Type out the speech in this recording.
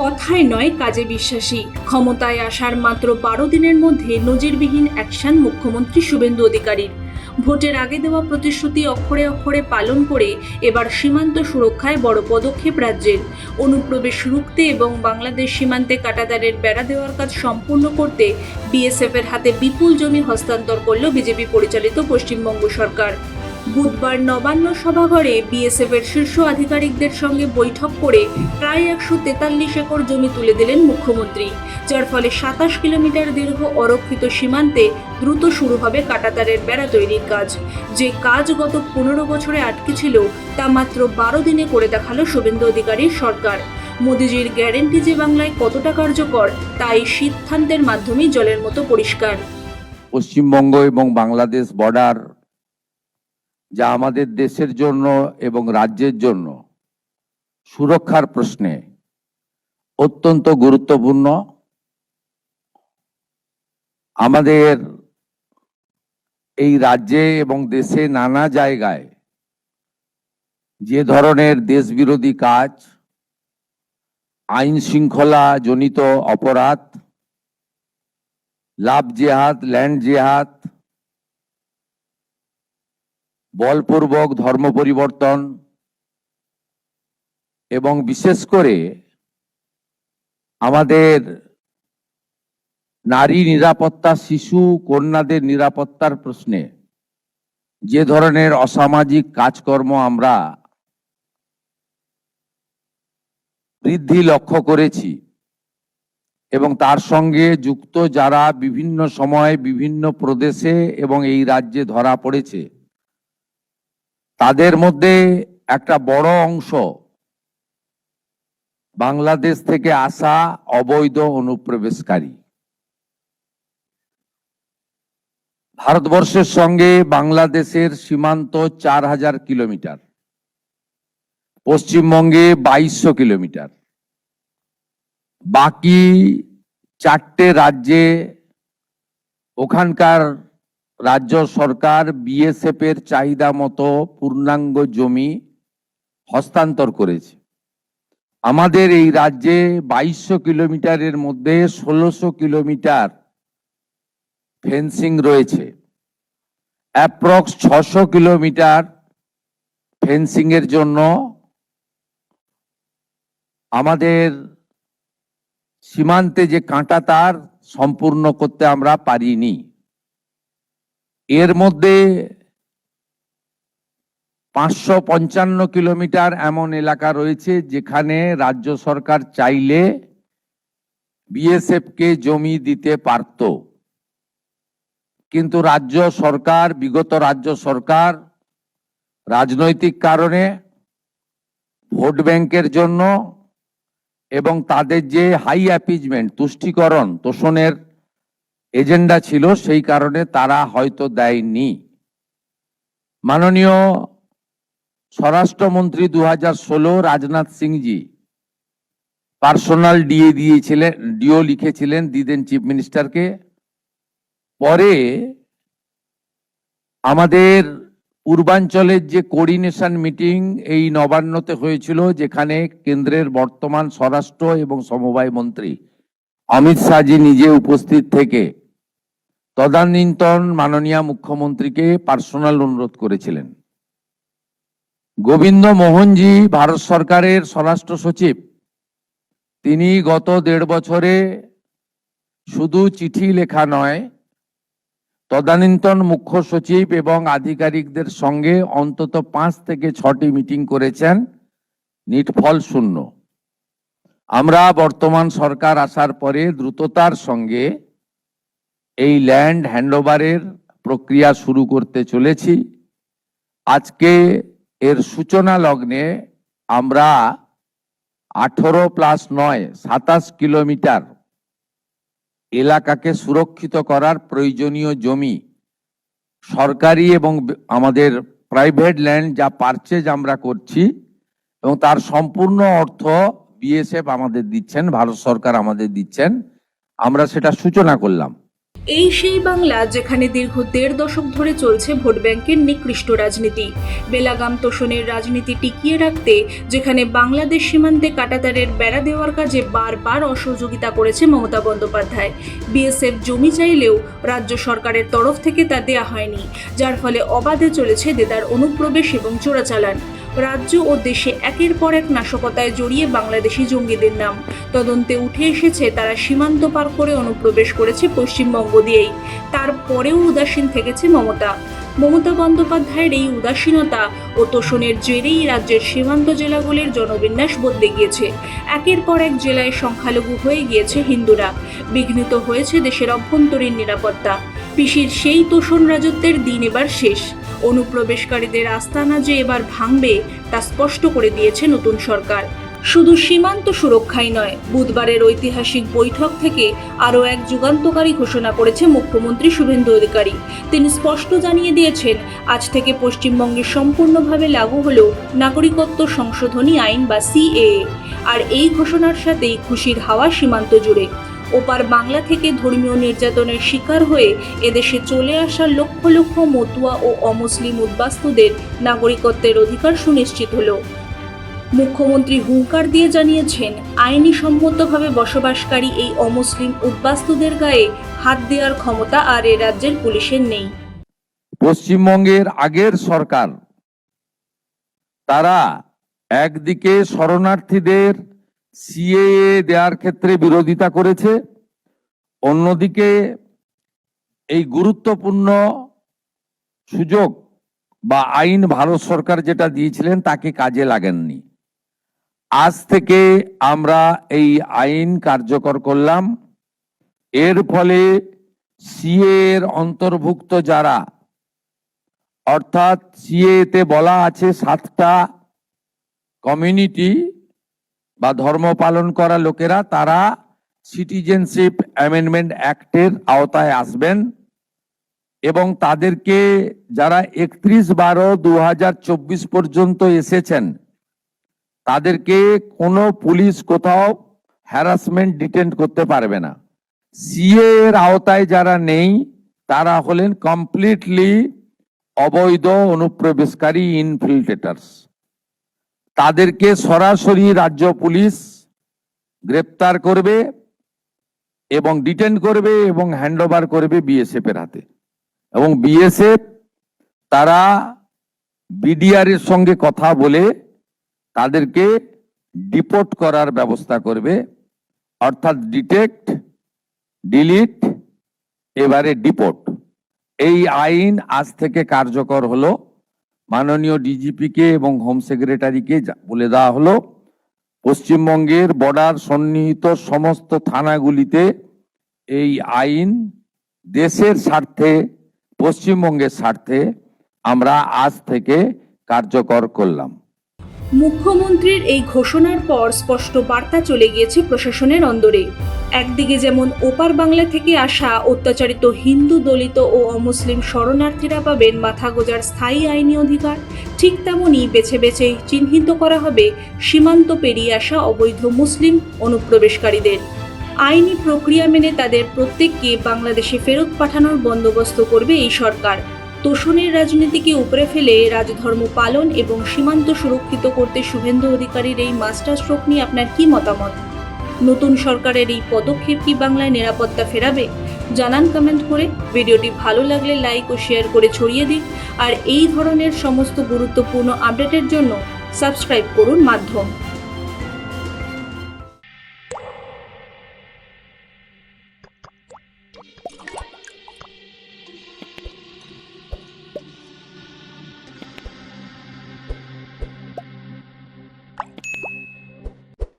কথায় নয় কাজে বিশ্বাসী। ক্ষমতায় আসার মাত্র 12 দিনের মধ্যে নজিরবিহীন অ্যাকশন মুখ্যমন্ত্রী শুভেন্দু অধিকারীর। ভোটের আগে দেওয়া প্রতিশ্রুতি অক্ষরে অক্ষরে পালন করে এবার সীমান্ত সুরক্ষায় বড় পদক্ষেপ রাজ্যের। অনুপ্রবেশ রুখতে এবং বাংলাদেশ সীমান্তে কাঁটাতারের বেড়া দেওয়ার কাজ সম্পূর্ণ করতে বিএসএফ এর হাতে বিপুল জমি হস্তান্তর করল বিজেপি পরিচালিত পশ্চিমবঙ্গ সরকার। বুধবার নবান্ন সভাঘরে বিএসএফ এর শীর্ষ আধিকারিকদের সঙ্গে বৈঠক করে প্রায় 143 একর জমি তুলে দিলেন মুখ্যমন্ত্রী, যার ফলে 27 কিলোমিটার দীর্ঘ অরক্ষিত সীমান্তে দ্রুত শুরু হবে কাঁটাতারের বেড়া তৈরির কাজ। যে কাজ গত 15 বছরে আটকে ছিল তা মাত্র 12 দিনে করে দেখালো শুভেন্দু অধিকারীর সরকার। মোদিজির গ্যারেন্টি যে বাংলায় কতটা কার্যকর তা এই সিদ্ধান্তের মাধ্যমেই জলের মতো পরিষ্কার। পশ্চিমবঙ্গ এবং বাংলাদেশ বর্ডার যা আমাদের দেশের জন্য এবং রাজ্যের জন্য সুরক্ষার প্রশ্নে অত্যন্ত গুরুত্বপূর্ণ। আমাদের এই রাজ্যে এবং দেশে নানা জায়গায় যে ধরনের দেশবিরোধী কাজ, আইন শৃঙ্খলা জনিত অপরাধ, লাভ জেহাদ, ল্যান্ড জেহাদ, বলপূর্বক ধর্ম পরিবর্তন এবং বিশেষ করে আমাদের নারী নিরাপত্তা, শিশু কন্যাদের নিরাপত্তার প্রশ্নে যে ধরনের অসামাজিক কাজকর্ম আমরা বৃদ্ধি লক্ষ্য করেছি এবং তার সঙ্গে যুক্ত যারা বিভিন্ন সময় বিভিন্ন প্রদেশে এবং এই রাজ্যে ধরা পড়েছে, তাদের মধ্যে একটা বড় অংশ বাংলাদেশ থেকে আসা অবৈধ অনুপ্রবেশকারী। ভারতবর্ষের সঙ্গে বাংলাদেশের সীমান্ত 4000 কিলোমিটার, পশ্চিমবঙ্গে 2200 কিলোমিটার। বাকি 4টে রাজ্যে ওখানকার রাজ্য সরকার বিএসএফ এর চাহিদা মতো পূর্ণাঙ্গ জমি হস্তান্তর করেছে। আমাদের এই রাজ্যে 2200 কিলোমিটারের মধ্যে 1600 কিলোমিটার ফেন্সিং রয়েছে। অ্যাপ্রক্স 600 কিলোমিটার ফেন্সিং এর জন্য আমাদের সীমান্তে যে কাঁটাতার সম্পূর্ণ করতে আমরা পারিনি। এর মধ্যে 555 কিলোমিটার এমন এলাকা রয়েছে যেখানে রাজ্য সরকার চাইলে বিএসএফ কে জমি দিতে পারত, কিন্তু বিগত রাজ্য সরকার রাজনৈতিক কারণে, ভোট ব্যাংকের জন্য এবং তাদের যে হাই অ্যাপিজমেন্ট, তুষ্টিকরণ তোষণের এজেন্ডা ছিল, সেই কারণে তারা হয়তো দেয়নি। মাননীয় স্বরাষ্ট্রমন্ত্রী 2016 রাজনাথ সিংজি পার্সোনাল ডিও লিখেছিলেন, দিদেন চিফ মিনিস্টারকে। পরে আমাদের পূর্বাঞ্চলের যে কোঅর্ডিনেশন মিটিং এই নবান্নতে হয়েছিল, যেখানে কেন্দ্রের বর্তমান স্বরাষ্ট্র এবং সমবায় মন্ত্রী অমিত শাহজি নিজে উপস্থিত থেকে তদানীন্তন মাননীয় মুখ্যমন্ত্রীকে পার্সোনাল অনুরোধ করেছিলেন। গোবিন্দ মোহনজি ভারত সরকারের স্বরাষ্ট্র সচিব, তিনি গত 1.5 বছরে শুধু চিঠি লেখা নয়, তদানীন্তন মুখ্য সচিব এবং আধিকারিকদের সঙ্গে অন্তত 5 থেকে 6টি মিটিং করেছেন, নিটফল শূন্য। আমরা বর্তমান সরকার আসার পরে দ্রুততার সঙ্গে এই ল্যান্ড হ্যান্ডওভারের প্রক্রিয়া শুরু করতে চলেছি। আজকে এর সূচনা লগ্নে আমরা 18+9 27 কিলোমিটার এলাকাকে সুরক্ষিত করার প্রয়োজনীয় জমি, সরকারি এবং আমাদের প্রাইভেট ল্যান্ড যা পারচেজ আমরা করছি এবং তার সম্পূর্ণ অর্থ বিএসএফ আমাদের দিচ্ছেন, ভারত সরকার আমাদের দিচ্ছেন, আমরা সেটা সূচনা করলাম। এই সেই বাংলা যেখানে দীর্ঘ ১.৫ দশক ধরে চলছে ভোট ব্যাংকের নিকৃষ্ট রাজনীতি, বেলাগাম তোষণের রাজনীতি টিকিয়ে রাখতে যেখানে বাংলাদেশ সীমান্তে কাঁটাতারের বেড়া দেওয়ার কাজে বারবার অসহযোগিতা করেছে মমতা বন্দ্যোপাধ্যায়। বিএসএফ জমি চাইলেও রাজ্য সরকারের তরফ থেকে তা দেয়া হয়নি, যার ফলে অবাধে চলেছে দেদার অনুপ্রবেশ এবং চোরাচালান। রাজ্য ও দেশে একের পর এক নাশকতায় জড়িয়ে বাংলাদেশি জঙ্গিদের নাম। তদন্তে উঠে এসেছে তারা সীমান্ত পার করে অনুপ্রবেশ করেছে পশ্চিমবঙ্গ দিয়েই। তারপরেও উদাসীন থেকেছে মমতা বন্দ্যোপাধ্যায়ের এই উদাসীনতা ও তোষণের জেরেই রাজ্যের সীমান্ত জেলাগুলির জনবিন্যাস বদলে গিয়েছে। একের পর এক জেলায় সংখ্যালঘু হয়ে গিয়েছে হিন্দুরা, বিঘ্নিত হয়েছে দেশের অভ্যন্তরীণ নিরাপত্তা। পিসির সেই তোষণ রাজত্বের দিন এবার শেষ। অনুপ্রবেশকারীদের আস্তানা যে এবার ভাঙবে তা স্পষ্ট করে দিয়েছে নতুন সরকার। শুধু সীমান্ত সুরক্ষাই নয়, বুধবারের ঐতিহাসিক বৈঠক থেকে আরও এক যুগান্তকারী ঘোষণা করেছে মুখ্যমন্ত্রী শুভেন্দু অধিকারী। তিনি স্পষ্ট জানিয়ে দিয়েছেন, আজ থেকে পশ্চিমবঙ্গে সম্পূর্ণভাবে লাগু হলো নাগরিকত্ব সংশোধনী আইন বা সিএএ। আর এই ঘোষণার সাথেই খুশির হাওয়া সীমান্ত জুড়ে। ওপার বাংলা থেকে ধর্মীয় নির্যাতনের শিকার হয়ে এদেশে চলে আসা লক্ষ লক্ষ মতুয়া ও অমুসলিম উদ্বাস্তুদের নাগরিকত্বের অধিকার সুনিশ্চিত হলো। মুখ্যমন্ত্রী হুঙ্কার দিয়ে জানিয়েছেন, আইনি সম্মতভাবে বসবাসকারী এই অমুসলিম উদ্বাস্তুদের গায়ে হাত দেওয়ার ক্ষমতা আর এ রাজ্যের পুলিশের নেই। পশ্চিমবঙ্গের আগের সরকার তারা একদিকে শরণার্থীদের সিএএ দেওয়ার ক্ষেত্রে বিরোধিতা করেছে, অন্যদিকে এই গুরুত্বপূর্ণ সুযোগ বা আইন ভারত সরকার যেটা দিয়েছিলেন তাকে কাজে লাগেননি। আজ থেকে আমরা এই আইন কার্যকর করলাম। এর ফলে সিএ এর অন্তর্ভুক্ত যারা, অর্থাৎ সিএতে বলা আছে 7টা কমিউনিটি বা ধর্ম পালন করা লোকেরা, তারা সিটিজেনশিপ অ্যামেন্ডমেন্ট অ্যাক্টের আওতায় আসবেন এবং তাদেরকে যারা 31/12/2024 পর্যন্ত এসেছেন তাদেরকে কোনো পুলিশ কোথাও হ্যারাসমেন্ট ডিটেন্ট করতে পারবে না। সিএ এর আওতায় যারা নেই তারা হলেন কমপ্লিটলি অবৈধ অনুপ্রবেশকারী ইনফিল্ট্রেটার্স। তাদেরকে সরাসরি রাজ্য পুলিশ গ্রেপ্তার করবে এবং ডিটেন করবে এবং হ্যান্ডওভার করবে বিএসএফ এর হাতে। এবং বিএসএফ তারা বিডিআর এর সঙ্গে কথা বলে তাদেরকে ডিপোর্ট করার ব্যবস্থা করবে, অর্থাৎ ডিটেক্ট, ডিলিট, এবারে ডিপোর্ট। এই আইন আজ থেকে কার্যকর হলো। মাননীয় ডিজিপিকে এবং হোম সেক্রেটারিকে বলে দেওয়া হলো, পশ্চিমবঙ্গের বর্ডার সন্নিহিত সমস্ত থানাগুলিতে এই আইন দেশের স্বার্থে, পশ্চিমবঙ্গের স্বার্থে আমরা আজ থেকে কার্যকর করলাম। মুখ্যমন্ত্রীর এই ঘোষণার পর স্পষ্ট বার্তা চলে গিয়েছে প্রশাসনের অন্দরে। একদিকে যেমন ওপার বাংলা থেকে আসা অত্যাচারিত হিন্দু, দলিত ও অমুসলিম শরণার্থীরা পাবেন মাথা গোঁজার স্থায়ী আইনি অধিকার, ঠিক তেমনই বেছে বেছে চিহ্নিত করা হবে সীমান্ত পেরিয়ে আসা অবৈধ মুসলিম অনুপ্রবেশকারীদের। আইনি প্রক্রিয়া মেনে তাদের প্রত্যেককে বাংলাদেশে ফেরত পাঠানোর বন্দোবস্ত করবে এই সরকার। তোষণের রাজনীতিকে উপরে ফেলে রাজধর্ম পালন এবং সীমান্ত সুরক্ষিত করতে শুভেন্দু অধিকারীর এই মাস্টার স্ট্রোক নিয়ে আপনার কি মতামত? নতুন সরকারের এই পদক্ষেপ কি বাংলায় নিরাপত্তা ফেরাবে? জানান কমেন্ট করে। ভিডিওটি ভালো লাগলে লাইক ও শেয়ার করে ছড়িয়ে দিন। আর এই ধরনের সমস্ত গুরুত্বপূর্ণ আপডেটের জন্য সাবস্ক্রাইব করুন মাধ্যম।